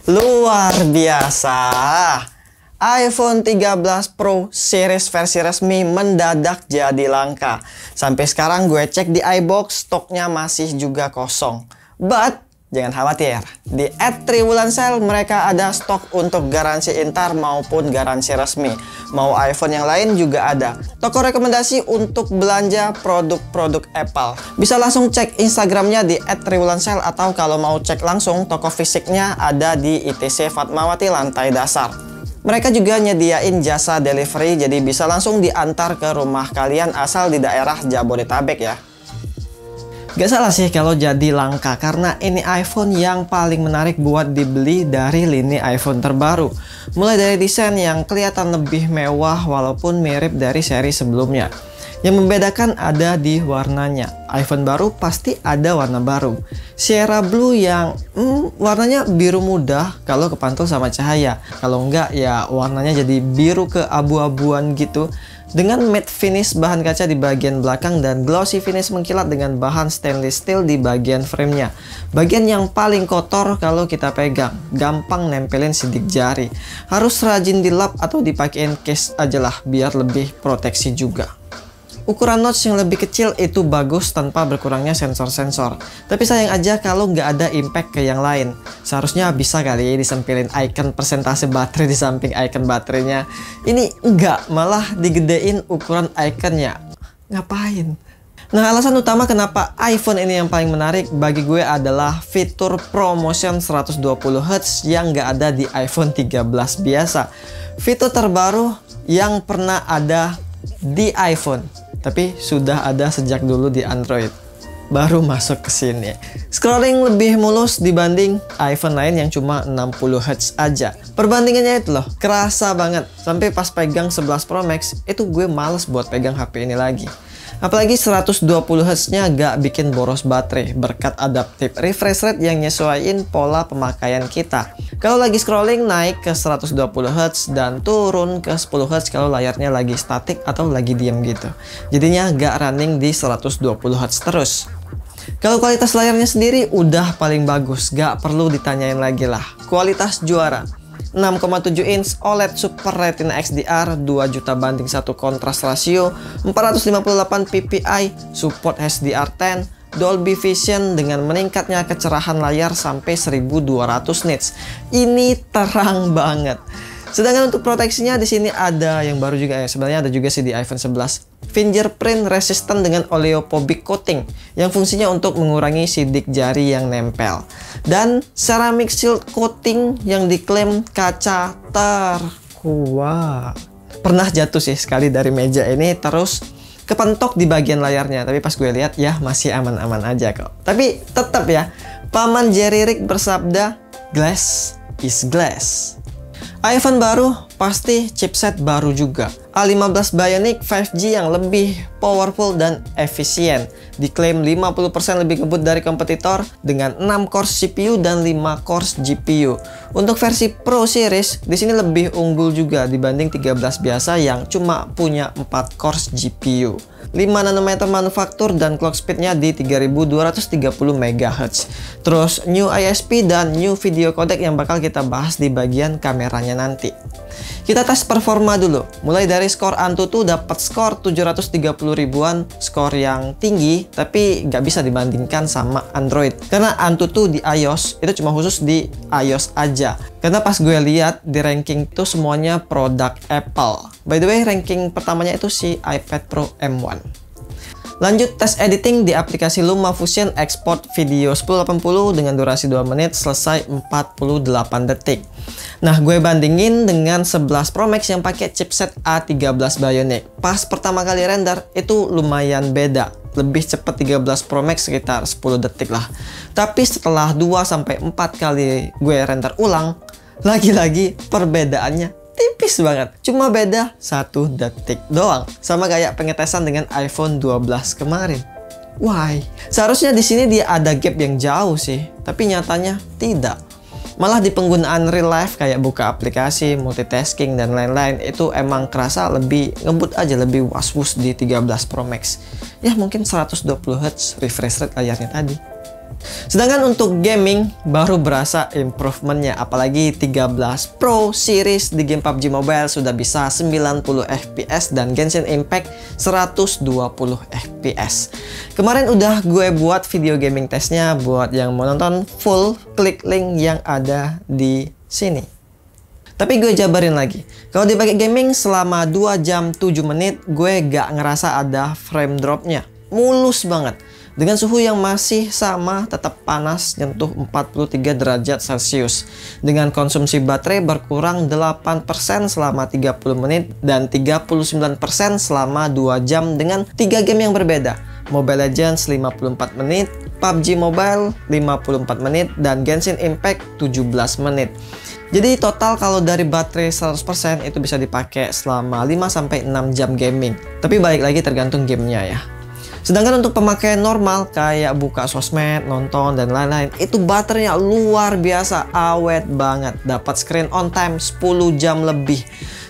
Luar biasa. iPhone 13 Pro series versi resmi mendadak jadi langka. Sampai sekarang gue cek di iBox, stoknya masih juga kosong. But jangan khawatir, di @triwulan_sale mereka ada stok untuk garansi intar maupun garansi resmi. Mau iPhone yang lain juga ada. Toko rekomendasi untuk belanja produk-produk Apple. Bisa langsung cek Instagramnya di @triwulan_sale, atau kalau mau cek langsung toko fisiknya ada di ITC Fatmawati lantai dasar. Mereka juga nyediain jasa delivery, jadi bisa langsung diantar ke rumah kalian asal di daerah Jabodetabek ya. Gak salah sih kalau jadi langka, karena ini iPhone yang paling menarik buat dibeli dari lini iPhone terbaru. Mulai dari desain yang kelihatan lebih mewah walaupun mirip dari seri sebelumnya. Yang membedakan ada di warnanya. iPhone baru pasti ada warna baru. Sierra Blue yang warnanya biru muda kalau kepantul sama cahaya. Kalau enggak ya warnanya jadi biru keabu-abuan gitu. Dengan matte finish bahan kaca di bagian belakang dan glossy finish mengkilat dengan bahan stainless steel di bagian framenya. Bagian yang paling kotor kalau kita pegang, gampang nempelin sidik jari. Harus rajin dilap atau dipakein case aja lah biar lebih proteksi juga. Ukuran notch yang lebih kecil itu bagus tanpa berkurangnya sensor-sensor. Tapi sayang aja kalau nggak ada impact ke yang lain. Seharusnya bisa kali ya disempilin icon persentase baterai di samping icon baterainya. Ini enggak, malah digedein ukuran iconnya. Ngapain? Nah, alasan utama kenapa iPhone ini yang paling menarik bagi gue adalah fitur ProMotion 120Hz yang nggak ada di iPhone 13 biasa. Fitur terbaru yang pernah ada di iPhone, tapi sudah ada sejak dulu di Android. Baru masuk ke sini. Scrolling lebih mulus dibanding iPhone lain yang cuma 60Hz aja. Perbandingannya itu loh, kerasa banget. Sampai pas pegang 11 Pro Max, itu gue males buat pegang HP ini lagi. Apalagi 120Hz-nya gak bikin boros baterai berkat adaptive refresh rate yang nyesuaiin pola pemakaian kita. Kalau lagi scrolling naik ke 120Hz dan turun ke 10Hz kalau layarnya lagi statik atau lagi diam gitu. Jadinya gak running di 120Hz terus. Kalau kualitas layarnya sendiri udah paling bagus, gak perlu ditanyain lagi lah. Kualitas juara. 6,7 inch OLED Super Retina XDR 2 juta banding 1 kontras rasio, 458 ppi, support HDR10, Dolby Vision dengan meningkatnya kecerahan layar sampai 1200 nits. Ini terang banget. Sedangkan untuk proteksinya di sini ada yang baru juga ya. Sebenarnya ada juga sih di iPhone 11. Fingerprint resistant dengan oleophobic coating yang fungsinya untuk mengurangi sidik jari yang nempel. Dan ceramic shield coating yang diklaim kaca terkuat. Pernah jatuh sih sekali dari meja ini terus kepentok di bagian layarnya, tapi pas gue lihat ya masih aman-aman aja kok. Tapi tetap ya, Paman Jerry Rig bersabda, glass is glass. iPhone baru pasti chipset baru juga. A15 Bionic 5G yang lebih powerful dan efisien. Diklaim 50% lebih ngebut dari kompetitor dengan 6 cores CPU dan 5 cores GPU. Untuk versi Pro Series di sini lebih unggul juga dibanding 13 biasa yang cuma punya 4 cores GPU. 5 nanometer manufaktur dan clock speednya di 3230 MHz. Terus new ISP dan new video codec yang bakal kita bahas di bagian kameranya nanti. Kita tes performa dulu. Mulai dari skor Antutu dapat skor 730 ribuan, skor yang tinggi tapi nggak bisa dibandingkan sama Android. Karena Antutu di iOS itu cuma khusus di iOS aja. Karena pas gue lihat di ranking itu semuanya produk Apple. By the way, ranking pertamanya itu si iPad Pro M1. Lanjut tes editing di aplikasi LumaFusion, export video 1080 dengan durasi 2 menit, selesai 48 detik. Nah, gue bandingin dengan 11 Pro Max yang pakai chipset A13 Bionic. Pas pertama kali render itu lumayan beda. Lebih cepat 13 Pro Max sekitar 10 detik lah. Tapi setelah 2-4 kali gue render ulang, lagi-lagi perbedaannya tipis banget, cuma beda 1 detik doang, sama kayak pengetesan dengan iPhone 12 kemarin. Why? Seharusnya di sini dia ada gap yang jauh sih, tapi nyatanya tidak. Malah di penggunaan real life kayak buka aplikasi, multitasking dan lain-lain itu emang kerasa lebih ngebut aja, lebih was-was di 13 Pro Max. Ya mungkin 120Hz refresh rate layarnya tadi. Sedangkan untuk gaming baru berasa improvementnya, apalagi 13 Pro Series di game PUBG Mobile sudah bisa 90 FPS dan Genshin Impact 120 FPS. Kemarin udah gue buat video gaming testnya, buat yang mau nonton full klik link yang ada di sini. Tapi gue jabarin lagi, kalau dipakai gaming selama 2 jam 7 menit gue gak ngerasa ada frame dropnya, mulus banget. Dengan suhu yang masih sama, tetap panas, nyentuh 43 derajat Celcius. Dengan konsumsi baterai berkurang 8% selama 30 menit dan 39% selama 2 jam dengan 3 game yang berbeda. Mobile Legends 54 menit, PUBG Mobile 54 menit, dan Genshin Impact 17 menit. Jadi total kalau dari baterai 100% itu bisa dipakai selama 5-6 jam gaming. Tapi balik lagi tergantung gamenya ya. Sedangkan untuk pemakaian normal kayak buka sosmed, nonton, dan lain-lain, itu baterainya luar biasa awet banget. Dapat screen on time 10 jam lebih.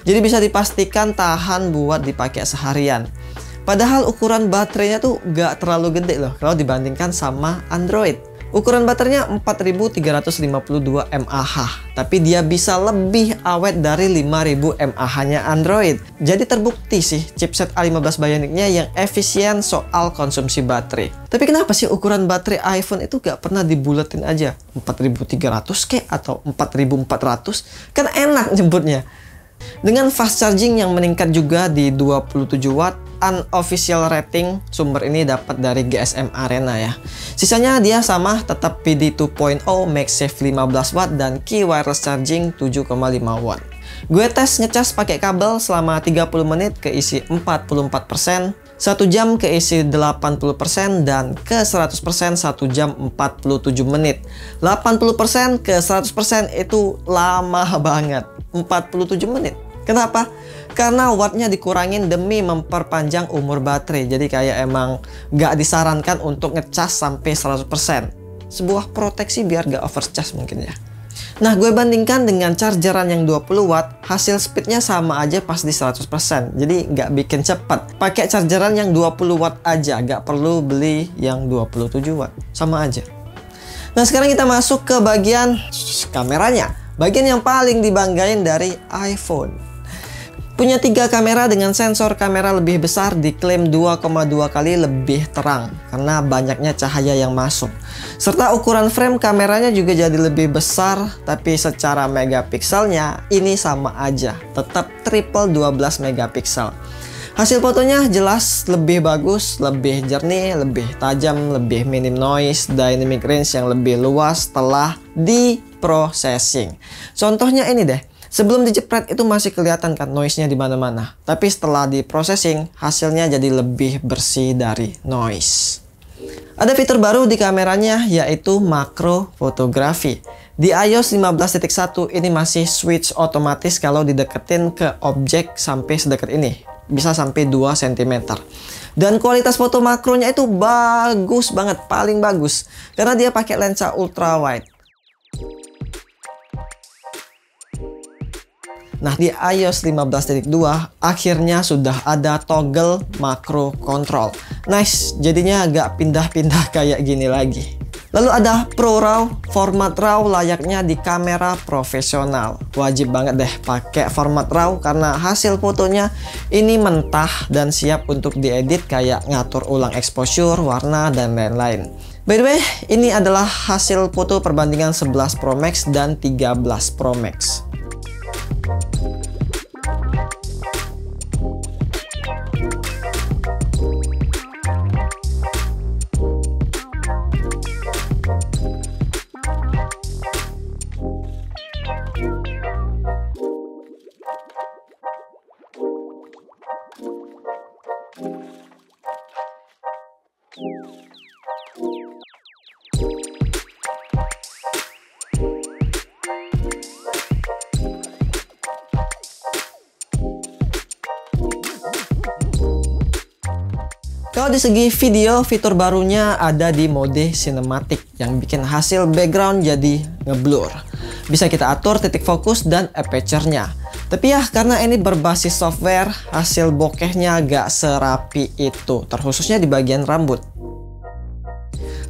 Jadi bisa dipastikan tahan buat dipakai seharian. Padahal ukuran baterainya tuh gak terlalu gede loh kalau dibandingkan sama Android. Ukuran baterainya 4352 mAh, tapi dia bisa lebih awet dari 5000 mAh-nya Android. Jadi terbukti sih chipset A15 Bionic-nya yang efisien soal konsumsi baterai. Tapi kenapa sih ukuran baterai iPhone itu gak pernah dibuletin aja? 4300 kek atau 4400? Kan enak nyebutnya. Dengan fast charging yang meningkat juga di 27 watt, unofficial rating sumber ini dapat dari GSM Arena ya. Sisanya dia sama, tetap PD 2.0, MagSafe 15 watt, dan key wireless charging 7,5 watt. Gue tes ngecas pakai kabel selama 30 menit keisi 44%, 1 jam keisi 80%, dan ke 100% 1 jam 47 menit. 80% ke 100% itu lama banget, 47 menit. Kenapa? Karena wattnya dikurangin demi memperpanjang umur baterai. Jadi kayak emang gak disarankan untuk ngecas sampai 100%. Sebuah proteksi biar gak overcharge mungkin ya. Nah, gue bandingkan dengan chargeran yang 20 watt, hasil speednya sama aja pas di 100%. Jadi gak bikin cepat. Pakai chargeran yang 20 watt aja, gak perlu beli yang 27 watt. Sama aja. Nah, sekarang kita masuk ke bagian kameranya. Bagian yang paling dibanggain dari iPhone. Punya 3 kamera dengan sensor kamera lebih besar, diklaim 2,2 kali lebih terang karena banyaknya cahaya yang masuk. Serta ukuran frame kameranya juga jadi lebih besar, tapi secara megapikselnya ini sama aja, tetap triple 12 megapiksel. Hasil fotonya jelas lebih bagus, lebih jernih, lebih tajam, lebih minim noise, dynamic range yang lebih luas setelah di-processing. Contohnya ini deh. Sebelum dijepret itu masih kelihatan kan noise-nya di mana-mana. Tapi setelah di-processing, hasilnya jadi lebih bersih dari noise. Ada fitur baru di kameranya yaitu makro fotografi. Di iOS 15.1 ini masih switch otomatis kalau dideketin ke objek sampai sedekat ini. Bisa sampai 2 cm. Dan kualitas foto makronya itu bagus banget, paling bagus. Karena dia pakai lensa ultrawide. Nah, di iOS 15.2 akhirnya sudah ada toggle makro control. Nice, jadinya agak pindah-pindah kayak gini lagi. Lalu ada Pro RAW, format RAW layaknya di kamera profesional. Wajib banget deh pakai format RAW karena hasil fotonya ini mentah dan siap untuk diedit kayak ngatur ulang exposure, warna, dan lain-lain. By the way, ini adalah hasil foto perbandingan 11 Pro Max dan 13 Pro Max. Kalau di segi video, fitur barunya ada di mode cinematic yang bikin hasil background jadi ngeblur. Bisa kita atur titik fokus dan aperture-nya. Tapi ya karena ini berbasis software, hasil bokehnya gak serapi itu, terkhususnya di bagian rambut.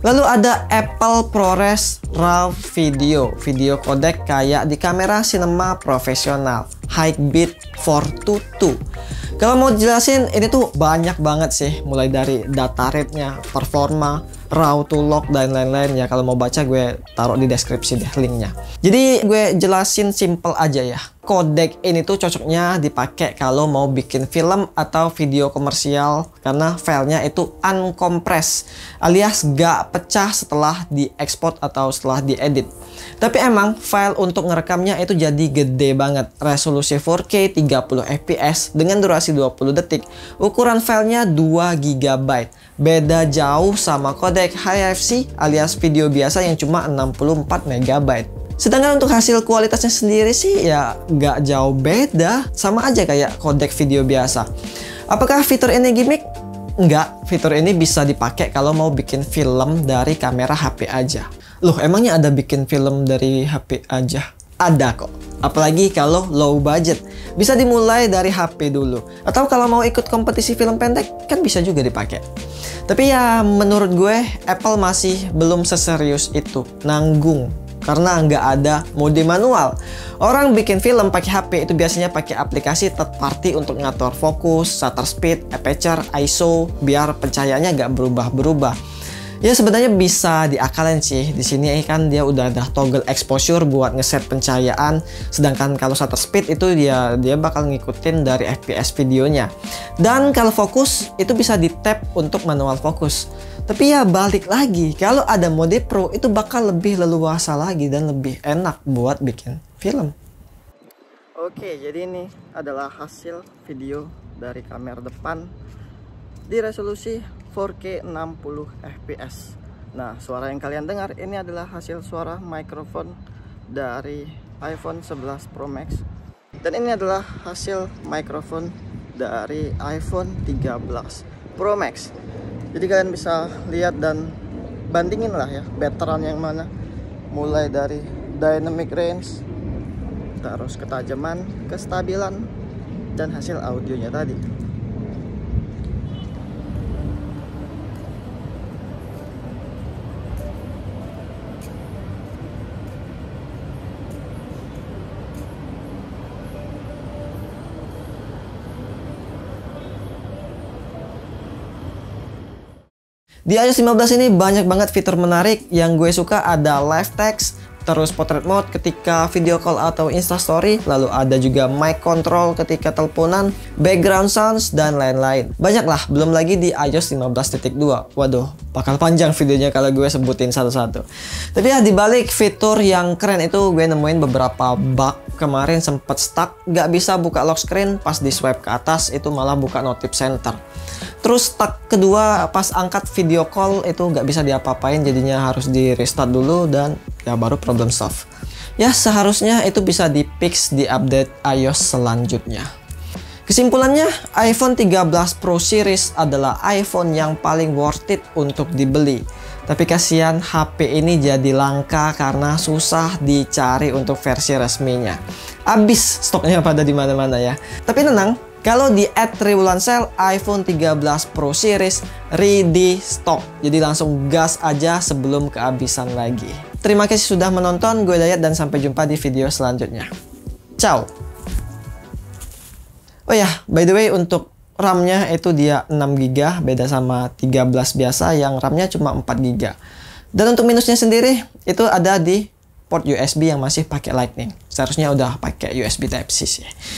Lalu ada Apple ProRes RAW video codec kayak di kamera cinema profesional Hikvision 422. Kalau mau jelasin, ini tuh banyak banget sih, mulai dari data rate-nya, performa, RAW to lock, dan lain-lain ya. Kalau mau baca gue taruh di deskripsi deh linknya. Jadi gue jelasin simple aja ya. Codec ini tuh cocoknya dipakai kalau mau bikin film atau video komersial karena filenya itu uncompressed alias gak pecah setelah diekspor atau setelah diedit. Tapi emang file untuk ngerekamnya itu jadi gede banget. Resolusi 4K 30 fps dengan durasi 20 detik. Ukuran filenya 2 GB. Beda jauh sama codec HFC alias video biasa yang cuma 64 MB. Sedangkan untuk hasil kualitasnya sendiri sih ya nggak jauh beda, sama aja kayak codec video biasa. Apakah fitur ini gimmick? Enggak, fitur ini bisa dipakai kalau mau bikin film dari kamera HP aja. Loh, emangnya ada bikin film dari HP aja? Ada kok. Apalagi kalau low budget. Bisa dimulai dari HP dulu. Atau kalau mau ikut kompetisi film pendek, kan bisa juga dipakai. Tapi ya menurut gue, Apple masih belum seserius itu. Nanggung. Karena nggak ada mode manual. Orang bikin film pakai HP itu biasanya pakai aplikasi third party untuk ngatur fokus, shutter speed, aperture, ISO, biar pencahayaannya nggak berubah-berubah. Ya sebenarnya bisa diakalin sih. Di sini kan dia udah ada toggle exposure buat ngeset pencahayaan. Sedangkan kalau shutter speed itu dia bakal ngikutin dari FPS videonya. Dan kalau fokus itu bisa di tap untuk manual fokus. Tapi ya balik lagi, kalau ada mode pro itu bakal lebih leluasa lagi dan lebih enak buat bikin film. Oke, jadi ini adalah hasil video dari kamera depan di resolusi 4K 60 fps. Nah, suara yang kalian dengar ini adalah hasil suara mikrofon dari iPhone 11 Pro Max. Dan ini adalah hasil mikrofon dari iPhone 13 Pro Max. Jadi kalian bisa lihat dan bandingin lah ya, betteran yang mana. Mulai dari dynamic range, terus ketajaman, kestabilan, dan hasil audionya tadi. Di iOS 15 ini banyak banget fitur menarik. Yang gue suka ada live text, terus portrait mode ketika video call atau instastory, lalu ada juga mic control ketika teleponan, background sounds, dan lain-lain. Banyak lah, belum lagi di iOS 15.2. Waduh, bakal panjang videonya kalau gue sebutin satu-satu. Tapi ya dibalik fitur yang keren itu, gue nemuin beberapa bug. Kemarin sempet stuck, gak bisa buka lock screen, pas di swipe ke atas itu malah buka notif center. Terus stuck kedua pas angkat video call itu gak bisa diapa-apain, jadinya harus di restart dulu dan ya baru problem solve. Ya seharusnya itu bisa di fix di update iOS selanjutnya. Kesimpulannya, iPhone 13 Pro Series adalah iPhone yang paling worth it untuk dibeli. Tapi kasihan HP ini jadi langka karena susah dicari untuk versi resminya. Abis stoknya pada di mana-mana ya. Tapi tenang, kalau di @triwulan sale iPhone 13 Pro Series ready stock. Jadi langsung gas aja sebelum kehabisan lagi. Terima kasih sudah menonton, gue Dayat dan sampai jumpa di video selanjutnya. Ciao. Oh ya, by the way untuk RAM-nya itu dia 6GB, beda sama 13 biasa yang RAM-nya cuma 4GB. Dan untuk minusnya sendiri itu ada di port USB yang masih pakai Lightning. Seharusnya udah pakai USB Type-C sih.